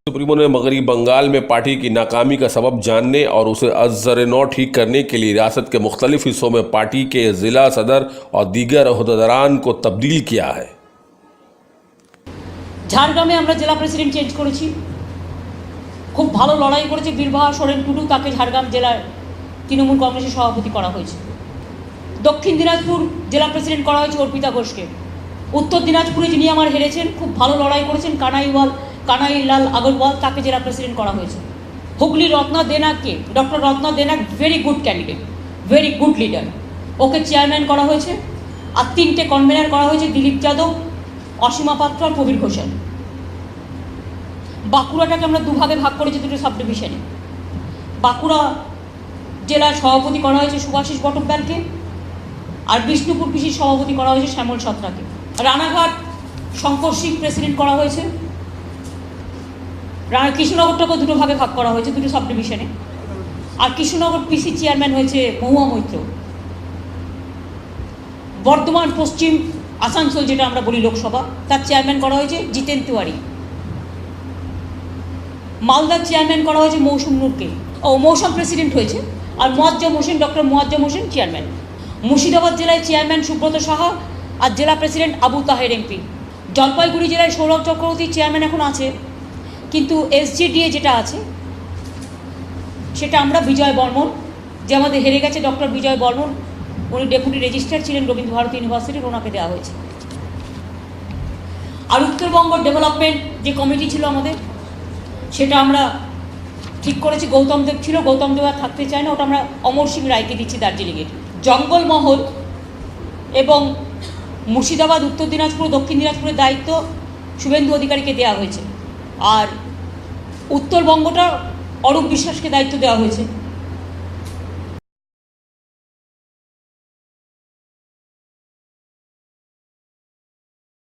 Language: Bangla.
सुप्रीमो ने मगरबी बंगाल में पार्टी की नाकामी का सबब जानने और उसे अज़-नौ ठीक करने के लिए रियासत के मुख्तलिफ हिस्सों में पार्टी के जिला सदर और दीगर ओहदेदारान को तब्दील किया है। ঝাড়গ্রামে আমরা জেলা প্রেসিডেন্ট চেঞ্জ করেছি, খুব ভালো লড়াই করেছে বীরবাহা সোরেন টুডু, তাকে ঝাড়গ্রাম জেলার তৃণমূল কংগ্রেসের সভাপতি করা হয়েছে। দক্ষিণ দিনাজপুর জেলা প্রেসিডেন্ট করা হয়েছে অর্পিতা ঘোষকে। উত্তর দিনাজপুরে যিনি আমার হেরেছেন, খুব ভালো লড়াই করেছেন কানাইলাল আগরওয়াল, তাকে জেলা প্রেসিডেন্ট করা হয়েছে। হুগলি রত্না দেনাকে, ডক্টর রত্না দেনাক very good candidate, very good leader, okay chairman করা হয়েছে। আর 3টে কনভেনার করা হয়েছে, দিলীপ যাদব, অসীমা পাত্র আর প্রবীর ঘোষাল। বাঁকুড়াটাকে আমরা দুভাগে ভাগ করেছি, দুটো সাব ডিভিশনে। বাঁকুড়া জেলার সভাপতি করা হয়েছে সুভাষিস বটব্যালকে, আর বিষ্ণুপুর পিসির সভাপতি করা হয়েছে শ্যামল সত্রাকে। রানাঘাট শঙ্কর সিং প্রেসিডেন্ট করা হয়েছে। কৃষ্ণনগরটাকেও দুটো ভাগে ভাগ করা হয়েছে, দুটো সাব ডিভিশনে। আর কৃষ্ণনগর পিসি চেয়ারম্যান হয়েছে মহুয়া মৈত্র। বর্ধমান পশ্চিম আসানসোল, যেটা আমরা বলি লোকসভা, তার চেয়ারম্যান করা হয়েছে জিতেন তিওয়ারি। মালদার চেয়ারম্যান করা হয়েছে মৌসুম নূরকে, মৌসুম প্রেসিডেন্ট হয়েছে। আর মোয়াজ্জেম হোসেন, ডক্টর মোয়াজ্জেম হোসেন চেয়ারম্যান। মুর্শিদাবাদ জেলায় চেয়ারম্যান সুব্রত সাহা আর জেলা প্রেসিডেন্ট আবু তাহের এমপি। জলপাইগুড়ি জেলায় সৌরভ চক্রবর্তী চেয়ারম্যান এখন আছে, কিন্তু এসজিডিএ যেটা আছে সেটা আমরা বিজয় বর্মন, যে আমাদের হেরে গেছে ডক্টর বিজয় বর্মন, উনি ডেপুটি রেজিস্ট্রার ছিলেন রবীন্দ্র ভারতী ইউনিভার্সিটির, ওনাকে দেওয়া হয়েছে। আর উত্তরবঙ্গ ডেভেলপমেন্ট যে কমিটি ছিল আমাদের, সেটা আমরা ঠিক করেছি, গৌতম দেব ছিল, গৌতম দেব আর থাকতে চায় না, ওটা আমরা অমর সিং রায়কে দিচ্ছি দার্জিলিংয়ের। জঙ্গলমহল এবং মুর্শিদাবাদ, উত্তর দিনাজপুর, দক্ষিণ দিনাজপুরের দায়িত্ব শুভেন্দু অধিকারীকে দেওয়া হয়েছে। আর উত্তরবঙ্গটা অরূপ বিশ্বাসকে দায়িত্ব দেওয়া হয়েছে।